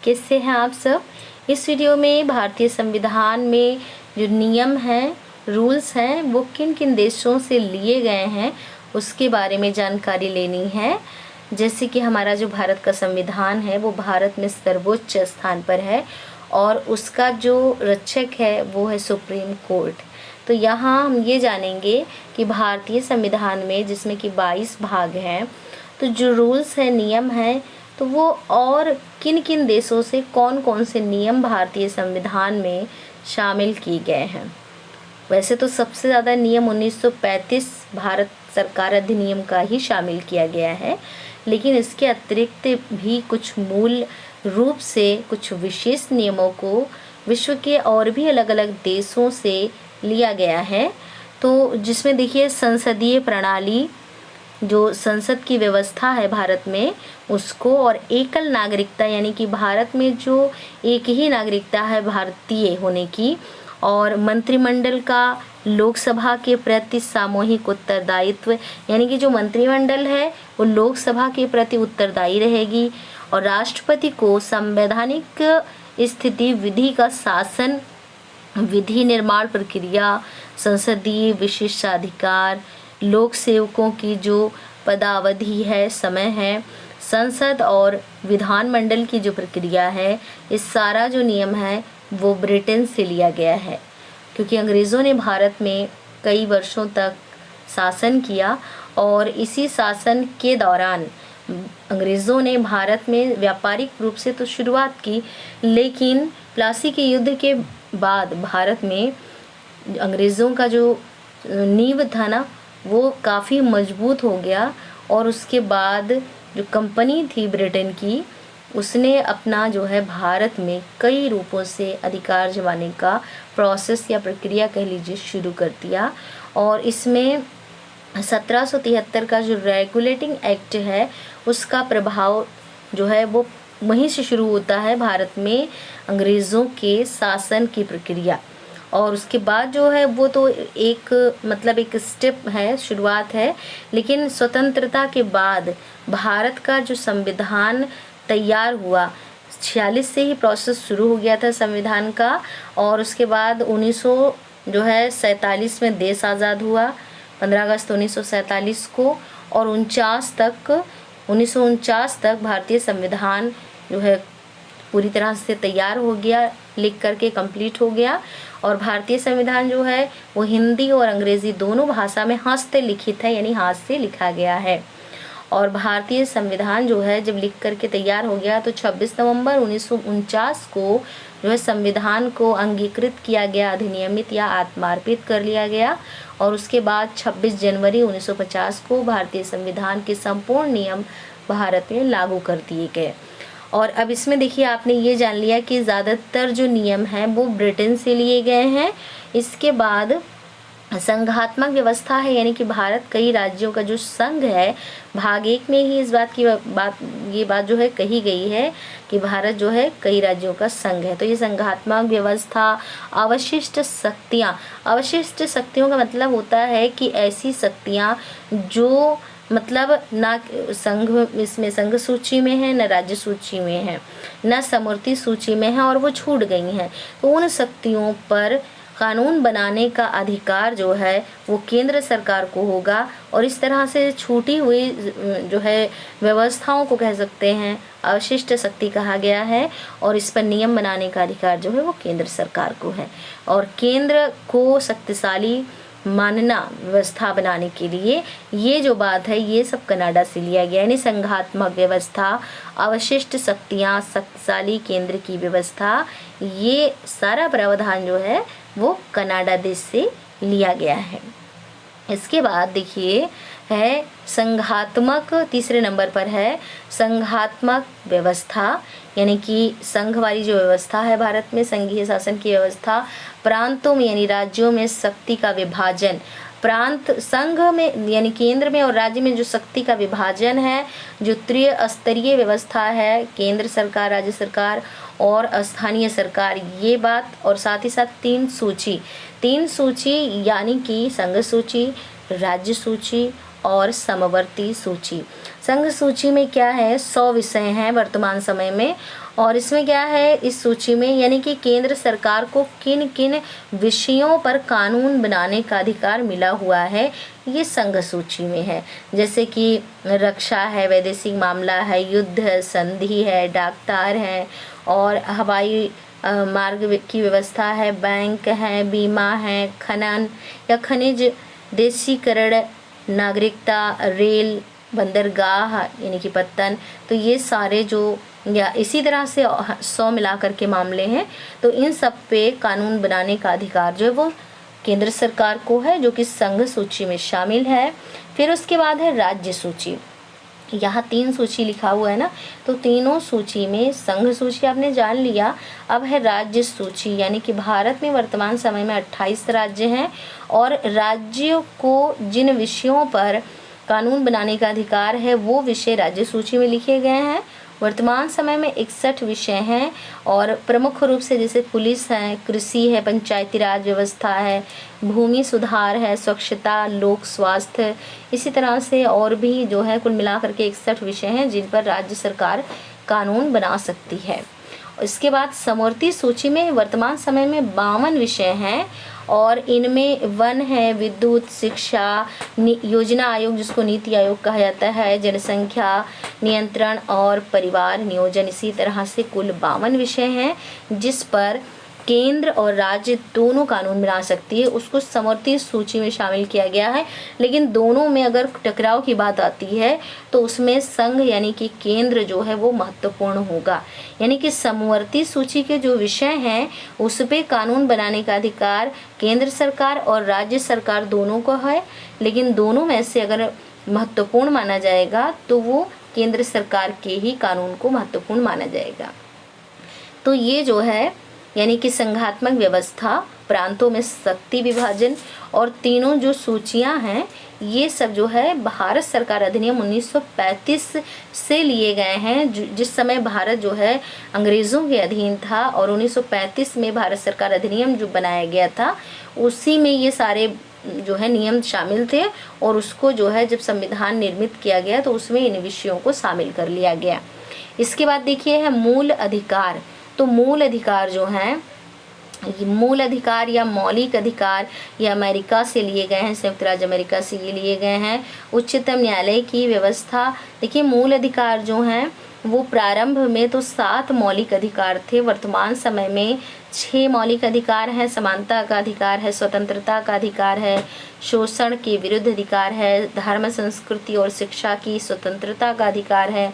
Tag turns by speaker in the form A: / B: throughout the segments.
A: कैसे हैं आप सब। इस वीडियो में भारतीय संविधान में जो नियम हैं, रूल्स हैं, वो किन किन देशों से लिए गए हैं उसके बारे में जानकारी लेनी है। जैसे कि हमारा जो भारत का संविधान है वो भारत में सर्वोच्च स्थान पर है और उसका जो रक्षक है वो है सुप्रीम कोर्ट। तो यहाँ हम ये जानेंगे कि भारतीय संविधान में जिसमें कि 22 भाग हैं, तो जो रूल्स हैं, नियम हैं, तो वो और किन किन देशों से कौन कौन से नियम भारतीय संविधान में शामिल किए गए हैं। वैसे तो सबसे ज़्यादा नियम 1935 भारत सरकार अधिनियम का ही शामिल किया गया है, लेकिन इसके अतिरिक्त भी कुछ मूल रूप से कुछ विशेष नियमों को विश्व के और भी अलग अलग देशों से लिया गया है। तो जिसमें देखिए संसदीय प्रणाली, जो संसद की व्यवस्था है भारत में उसको, और एकल नागरिकता यानी कि भारत में जो एक ही नागरिकता है भारतीय होने की, और मंत्रिमंडल का लोकसभा के प्रति सामूहिक उत्तरदायित्व यानी कि जो मंत्रिमंडल है वो लोकसभा के प्रति उत्तरदायी रहेगी, और राष्ट्रपति को संवैधानिक स्थिति विधि का शासन, विधि निर्माण प्रक्रिया, संसदीय विशेषाधिकार, लोक सेवकों की जो पदावधि है, समय है, संसद और विधानमंडल की जो प्रक्रिया है, इस सारा जो नियम है वो ब्रिटेन से लिया गया है। क्योंकि अंग्रेज़ों ने भारत में कई वर्षों तक शासन किया और इसी शासन के दौरान अंग्रेज़ों ने भारत में व्यापारिक रूप से तो शुरुआत की, लेकिन प्लासी के युद्ध के बाद भारत में अंग्रेज़ों का जो नींव था ना वो काफ़ी मजबूत हो गया, और उसके बाद जो कंपनी थी ब्रिटेन की उसने अपना जो है भारत में कई रूपों से अधिकार जमाने का प्रोसेस या प्रक्रिया कह लीजिए शुरू कर दिया। और इसमें 1773 का जो रेगुलेटिंग एक्ट है उसका प्रभाव जो है वो वहीं से शुरू होता है भारत में अंग्रेज़ों के शासन की प्रक्रिया। और उसके बाद जो है वो तो एक स्टेप है, शुरुआत है, लेकिन स्वतंत्रता के बाद भारत का जो संविधान तैयार हुआ 46 से ही प्रोसेस शुरू हो गया था संविधान का, और उसके बाद 1947 में देश आज़ाद हुआ 15 अगस्त 1947 को, और 1949 तक भारतीय संविधान जो है पूरी तरह से तैयार हो गया, लिख करके कंप्लीट हो गया। और भारतीय संविधान जो है वो हिंदी और अंग्रेज़ी दोनों भाषा में हस्तलिखित है, यानी हाथ से लिखा गया है। और भारतीय संविधान जो है जब लिख करके तैयार हो गया तो 26 नवंबर 1949 को जो है संविधान को अंगीकृत किया गया, अधिनियमित या आत्मार्पित कर लिया गया, और उसके बाद 26 जनवरी 1950 को भारतीय संविधान के संपूर्ण नियम भारत में लागू कर दिए गए। और अब इसमें देखिए आपने ये जान लिया कि ज़्यादातर जो नियम हैं वो ब्रिटेन से लिए गए हैं। इसके बाद संघात्मक व्यवस्था है, यानी कि भारत कई राज्यों का जो संघ है, भाग 1 में ही इस ये बात जो है कही गई है कि भारत जो है कई राज्यों का संघ है। तो ये संघात्मक व्यवस्था, अवशिष्ट शक्तियों का मतलब होता है कि ऐसी शक्तियाँ जो मतलब ना संघ, इसमें संघ सूची में है, न राज्य सूची में है, न समवर्ती सूची में है, और वो छूट गई हैं। तो उन शक्तियों पर कानून बनाने का अधिकार जो है वो केंद्र सरकार को होगा, और इस तरह से छूटी हुई जो है व्यवस्थाओं को कह सकते हैं अवशिष्ट शक्ति कहा गया है, और इस पर नियम बनाने का अधिकार जो है वो केंद्र सरकार को है। और केंद्र को शक्तिशाली मानना व्यवस्था बनाने के लिए, ये जो बात है ये सब कनाडा से लिया गया, यानी संघात्मक व्यवस्था, अवशिष्ट शक्तियाँ, शक्तिशाली केंद्र की व्यवस्था, ये सारा प्रावधान जो है वो कनाडा देश से लिया गया है। इसके बाद देखिए है संघात्मक, तीसरे नंबर पर है संघात्मक व्यवस्था, यानी कि संघ वाली जो व्यवस्था है भारत में, संघीय शासन की व्यवस्था, प्रांतों में यानी राज्यों में शक्ति का विभाजन, प्रांत संघ में यानी केंद्र में और राज्य में जो शक्ति का विभाजन है, जो त्रिस्तरीय व्यवस्था है, केंद्र सरकार, राज्य सरकार और स्थानीय सरकार, ये बात, और साथ ही साथ तीन सूची यानी कि संघ सूची, राज्य सूची और समवर्ती सूची। संघ सूची में क्या है, 100 विषय हैं वर्तमान समय में, और इसमें क्या है, इस सूची में यानी कि केंद्र सरकार को किन किन विषयों पर कानून बनाने का अधिकार मिला हुआ है, ये संघ सूची में है। जैसे कि रक्षा है, वैदेशिक मामला है, युद्ध है, संधि है, डाकतार है, और हवाई मार्ग की व्यवस्था है, बैंक है, बीमा है, खनन या खनिज देशीकरण, नागरिकता, रेल, बंदरगाह यानी कि पत्तन। तो ये सारे जो या इसी तरह से 100 मिलाकर के मामले हैं। तो इन सब पे कानून बनाने का अधिकार जो है वो केंद्र सरकार को है, जो कि संघ सूची में शामिल है। फिर उसके बाद है राज्य सूची। यहाँ 3 सूची लिखा हुआ है ना, तो तीनों सूची में संघ सूची आपने जान लिया। अब है राज्य सूची, यानी कि भारत में वर्तमान समय में 28 राज्य हैं और राज्यों को जिन विषयों पर कानून बनाने का अधिकार है वो विषय राज्य सूची में लिखे गए हैं। वर्तमान समय में 61 विषय हैं और प्रमुख रूप से जैसे पुलिस है, कृषि है, पंचायती राज व्यवस्था है, भूमि सुधार है, स्वच्छता, लोक स्वास्थ्य, इसी तरह से और भी जो है कुल मिलाकर के 61 विषय हैं जिन पर राज्य सरकार कानून बना सकती है। इसके बाद समवर्ती सूची में वर्तमान समय में 52 विषय हैं और इनमें वन है, विद्युत, शिक्षा, योजना आयोग जिसको नीति आयोग कहा जाता है, जनसंख्या नियंत्रण और परिवार नियोजन, इसी तरह से कुल 52 विषय हैं जिस पर केंद्र और राज्य दोनों कानून बना सकती है। उसको समवर्ती सूची में शामिल किया गया है, लेकिन दोनों में अगर टकराव की बात आती है तो उसमें संघ यानी कि केंद्र जो है वो महत्वपूर्ण होगा। यानी कि समवर्ती सूची के जो विषय हैं उस पे कानून बनाने का अधिकार केंद्र सरकार और राज्य सरकार दोनों को है, लेकिन दोनों में से अगर महत्वपूर्ण माना जाएगा तो वो केंद्र सरकार के ही कानून को महत्वपूर्ण माना जाएगा। तो ये जो है यानी कि संघात्मक व्यवस्था, प्रांतों में शक्ति विभाजन और तीनों जो सूचियां हैं ये सब जो है भारत सरकार अधिनियम 1935 से लिए गए हैं। जिस समय भारत जो है अंग्रेज़ों के अधीन था और 1935 में भारत सरकार अधिनियम जो बनाया गया था उसी में ये सारे जो है नियम शामिल थे और उसको जो है जब संविधान निर्मित किया गया तो उसमें इन विषयों को शामिल कर लिया गया। इसके बाद देखिए है मूल अधिकार। तो मूल अधिकार जो हैं, मूल अधिकार या मौलिक अधिकार ये अमेरिका से लिए गए हैं, संयुक्त राज्य अमेरिका से ये लिए गए हैं। उच्चतम न्यायालय की व्यवस्था, देखिए मूल अधिकार जो हैं वो प्रारंभ में तो 7 मौलिक अधिकार थे, वर्तमान समय में 6 मौलिक अधिकार हैं। समानता का अधिकार है, स्वतंत्रता का अधिकार है, शोषण के विरुद्ध अधिकार है, धर्म, संस्कृति और शिक्षा की स्वतंत्रता का अधिकार है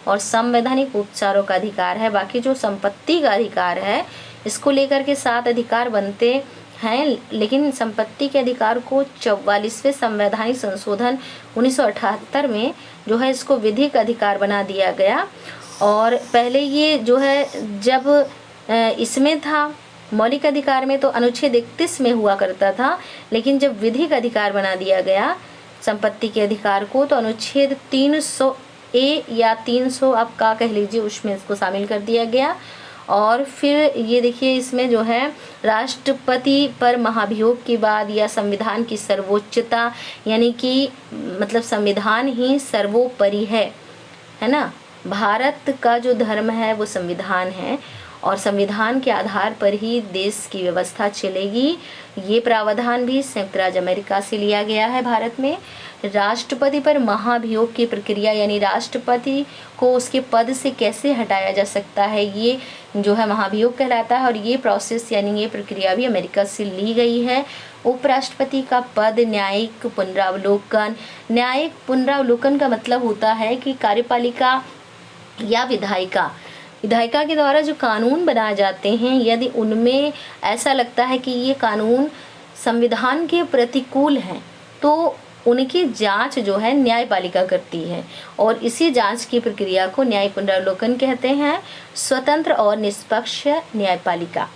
A: और संवैधानिक उपचारों का अधिकार है। बाकी जो संपत्ति का अधिकार है इसको लेकर के 7 अधिकार बनते हैं, लेकिन संपत्ति के अधिकार को 44वें संवैधानिक संशोधन 1978 में जो है इसको विधिक अधिकार बना दिया गया। और पहले ये जो है जब इसमें था मौलिक अधिकार में तो अनुच्छेद 31 में हुआ करता था, लेकिन जब विधिक अधिकार बना दिया गया संपत्ति के अधिकार को तो अनुच्छेद 300A या 300 आप का कह लीजिए उसमें इसको शामिल कर दिया गया। और फिर ये देखिए इसमें जो है राष्ट्रपति पर महाभियोग के बाद या संविधान की सर्वोच्चता, यानी कि मतलब संविधान ही सर्वोपरि है ना। भारत का जो धर्म है वो संविधान है और संविधान के आधार पर ही देश की व्यवस्था चलेगी। ये प्रावधान भी संयुक्त राज्य अमेरिका से लिया गया है। भारत में राष्ट्रपति पर महाभियोग की प्रक्रिया यानी राष्ट्रपति को उसके पद से कैसे हटाया जा सकता है ये जो है महाभियोग कहलाता है और ये प्रोसेस यानी ये प्रक्रिया भी अमेरिका से ली गई है। उपराष्ट्रपति का पद न्यायिक पुनरावलोकन। न्यायिक पुनरावलोकन का मतलब होता है कि कार्यपालिका या विधायिका के द्वारा जो कानून बनाए जाते हैं यदि उनमें ऐसा लगता है कि ये कानून संविधान के प्रतिकूल हैं तो उनकी जांच जो है न्यायपालिका करती है और इसी जांच की प्रक्रिया को न्यायिक पुनरावलोकन कहते हैं। स्वतंत्र और निष्पक्ष न्यायपालिका।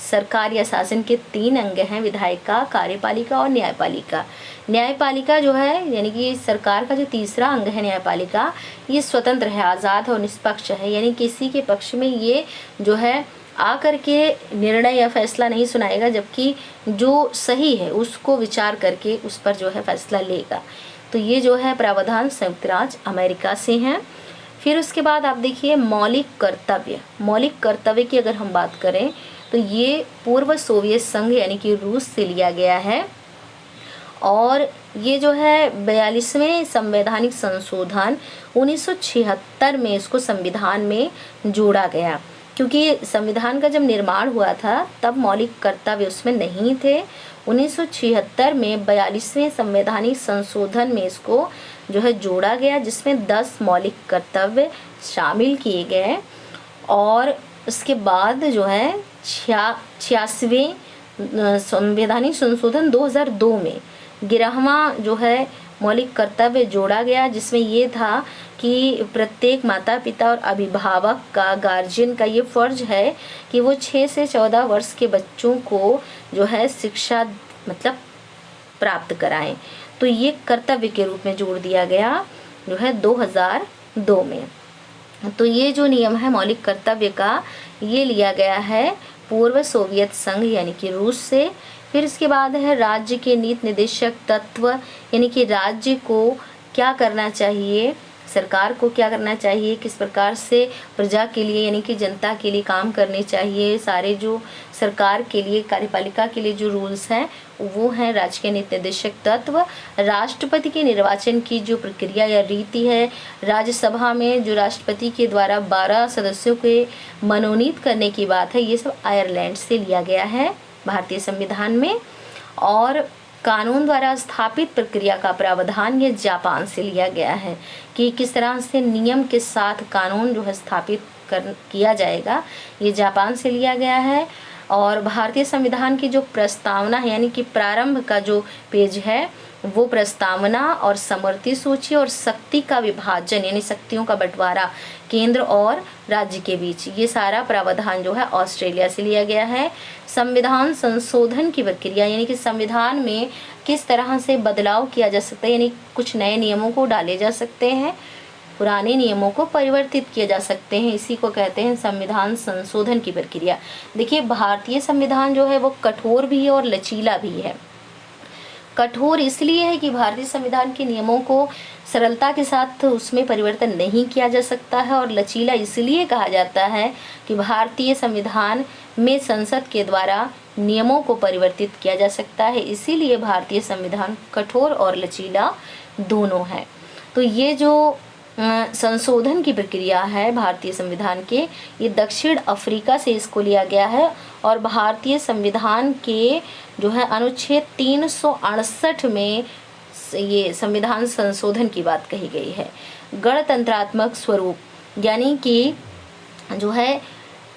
A: सरकार या शासन के 3 अंग हैं, विधायिका, कार्यपालिका और न्यायपालिका। न्यायपालिका जो है यानी कि सरकार का जो तीसरा अंग है न्यायपालिका, ये स्वतंत्र है, आज़ाद और निष्पक्ष है, यानी किसी के पक्ष में ये जो है आकर के निर्णय या फैसला नहीं सुनाएगा, जबकि जो सही है उसको विचार करके उस पर जो है फैसला लेगा। तो ये जो है प्रावधान संयुक्त राज्य अमेरिका से हैं। फिर उसके बाद आप देखिए मौलिक कर्तव्य। मौलिक कर्तव्य की अगर हम बात करें तो ये पूर्व सोवियत संघ यानी कि रूस से लिया गया है, और ये जो है 42वें संवैधानिक संशोधन 1976 में इसको संविधान में जोड़ा गया, क्योंकि संविधान का जब निर्माण हुआ था तब मौलिक कर्तव्य उसमें नहीं थे। 1976 में 42वें संवैधानिक संशोधन में इसको जो है जोड़ा गया, जिसमें 10 मौलिक कर्तव्य शामिल किए गए। और उसके बाद जो है 86वें संवैधानिक संशोधन 2002 में 11वां जो है मौलिक कर्तव्य जोड़ा गया, जिसमें ये था कि प्रत्येक माता पिता और अभिभावक का, गार्जियन का ये फ़र्ज है कि वो 6 से 14 वर्ष के बच्चों को जो है शिक्षा मतलब प्राप्त कराएं। तो ये कर्तव्य के रूप में जोड़ दिया गया जो है 2002 में। तो ये जो नियम है मौलिक कर्तव्य का, ये लिया गया है पूर्व सोवियत संघ यानी कि रूस से। फिर इसके बाद है राज्य के नीति निर्देशक तत्व, यानी कि राज्य को क्या करना चाहिए, सरकार को क्या करना चाहिए, किस प्रकार से प्रजा के लिए यानी कि जनता के लिए काम करने चाहिए। सारे जो सरकार के लिए, कार्यपालिका के लिए जो रूल्स हैं वो हैं राज्य के नीति निर्देशक तत्व। राष्ट्रपति के निर्वाचन की जो प्रक्रिया या रीति है, राज्यसभा में जो राष्ट्रपति के द्वारा 12 सदस्यों के मनोनीत करने की बात है, ये सब आयरलैंड से लिया गया है भारतीय संविधान में। और कानून द्वारा स्थापित प्रक्रिया का प्रावधान ये जापान से लिया गया है कि किस तरह से नियम के साथ कानून जो है स्थापित किया जाएगा, ये जापान से लिया गया है। और भारतीय संविधान की जो प्रस्तावना है यानी कि प्रारंभ का जो पेज है वो प्रस्तावना और समवर्ती सूची और शक्ति का विभाजन यानी शक्तियों का बंटवारा केंद्र और राज्य के बीच, ये सारा प्रावधान जो है ऑस्ट्रेलिया से लिया गया है। संविधान संशोधन की प्रक्रिया यानी कि संविधान में किस तरह से बदलाव किया जा सकता है, यानी कुछ नए नियमों को डाले जा सकते हैं, पुराने नियमों को परिवर्तित किए जा सकते हैं, इसी को कहते हैं संविधान संशोधन की प्रक्रिया। देखिए भारतीय संविधान जो है वो कठोर भी है और लचीला भी है। कठोर इसलिए है कि भारतीय संविधान के नियमों को सरलता के साथ उसमें परिवर्तन नहीं किया जा सकता है, और लचीला इसलिए कहा जाता है कि भारतीय संविधान में संसद के द्वारा नियमों को परिवर्तित किया जा सकता है, इसीलिए भारतीय संविधान कठोर और लचीला दोनों है। तो ये जो संशोधन की प्रक्रिया है भारतीय संविधान के, ये दक्षिण अफ्रीका से इसको लिया गया है, और भारतीय संविधान के जो है अनुच्छेद 368 में ये संविधान संशोधन की बात कही गई है। गणतंत्रात्मक स्वरूप यानी कि जो है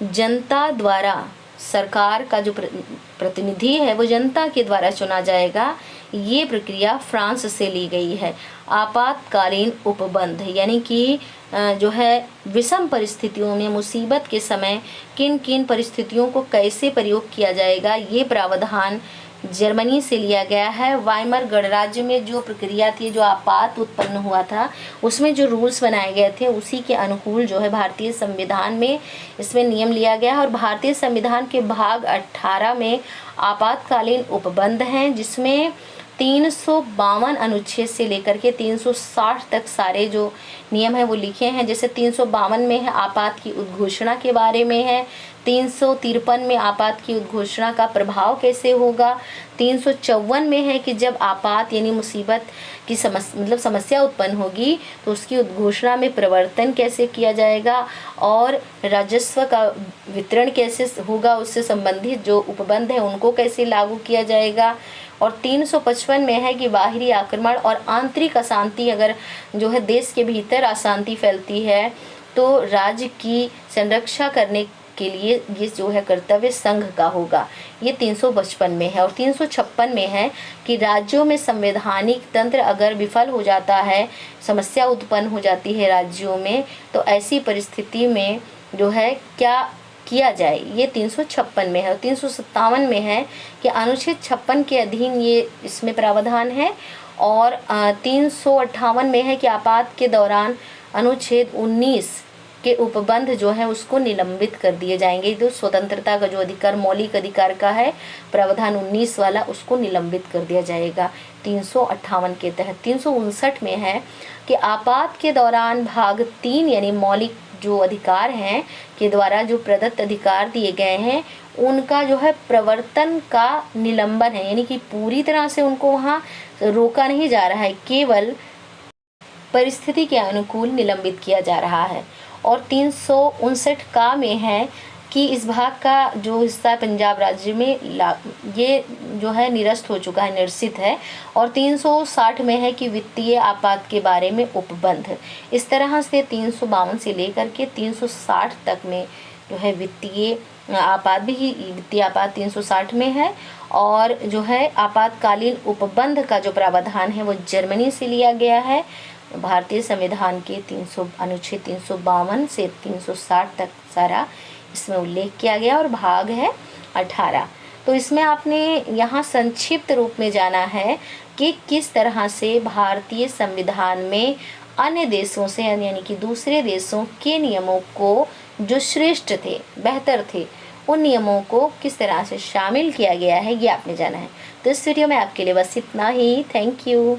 A: जनता द्वारा, सरकार का जो प्रतिनिधि है वो जनता के द्वारा चुना जाएगा, ये प्रक्रिया फ्रांस से ली गई है। आपातकालीन उपबंध यानी कि जो है विषम परिस्थितियों में, मुसीबत के समय किन किन परिस्थितियों को कैसे प्रयोग किया जाएगा, ये प्रावधान जर्मनी से लिया गया है। वाइमर गणराज्य में जो प्रक्रिया थी, जो आपात उत्पन्न हुआ था, उसमें जो रूल्स बनाए गए थे उसी के अनुकूल जो है भारतीय संविधान में इसमें नियम लिया गया है। और भारतीय संविधान के भाग 18 में आपातकालीन उपबंध हैं, जिसमें 352 अनुच्छेद से लेकर के 360 तक सारे जो नियम हैं वो लिखे हैं। जैसे 352 में है आपात की उद्घोषणा के बारे में है, 353 में आपात की उद्घोषणा का प्रभाव कैसे होगा, 354 में है कि जब आपात यानी मुसीबत की समस्या उत्पन्न होगी तो उसकी उद्घोषणा में परिवर्तन कैसे किया जाएगा, और राजस्व का वितरण कैसे होगा, उससे संबंधित जो उपबंध है उनको कैसे लागू किया जाएगा। और 355 में है कि बाहरी आक्रमण और आंतरिक अशांति, अगर जो है देश के भीतर अशांति फैलती है तो राज्य की संरक्षा करने के लिए ये जो है कर्तव्य संघ का होगा, ये 355 में है। और 356 में है कि राज्यों में संवैधानिक तंत्र अगर विफल हो जाता है, समस्या उत्पन्न हो जाती है राज्यों में, तो ऐसी परिस्थिति में जो है क्या किया जाए, ये 356 में है। और 357 में है कि अनुच्छेद 56 के अधीन ये इसमें प्रावधान है। और 358 में है कि आपात के दौरान अनुच्छेद 19 के उपबंध जो है उसको निलंबित कर दिए जाएंगे। जो स्वतंत्रता का जो अधिकार, मौलिक अधिकार का है प्रावधान 19 वाला, उसको निलंबित कर दिया जाएगा। 358 के तहत 359 में है कि आपात के दौरान भाग 3 यानी मौलिक जो अधिकार हैं के द्वारा जो प्रदत्त अधिकार दिए गए हैं उनका जो है प्रवर्तन का निलंबन है, यानी कि पूरी तरह से उनको वहाँ रोका नहीं जा रहा है, केवल परिस्थिति के अनुकूल निलंबित किया जा रहा है। और 359 का में है कि इस भाग का जो हिस्सा पंजाब राज्य में ये जो है निरस्त हो चुका है, निरसित है। और 360 में है कि वित्तीय आपात के बारे में उपबंध। इस तरह से 352 से लेकर के 360 तक में जो है वित्तीय आपात 360 में है। और जो है आपातकालीन उपबंध का जो प्रावधान है वो जर्मनी से लिया गया है। भारतीय संविधान के अनुच्छेद 352 से 360 तक सारा इसमें उल्लेख किया गया और भाग है 18। तो इसमें आपने यहाँ संक्षिप्त रूप में जाना है कि किस तरह से भारतीय संविधान में अन्य देशों से यानी कि दूसरे देशों के नियमों को जो श्रेष्ठ थे, बेहतर थे, उन नियमों को किस तरह से शामिल किया गया है, ये आपने जाना है। तो इस वीडियो में आपके लिए बस इतना ही। Thank you.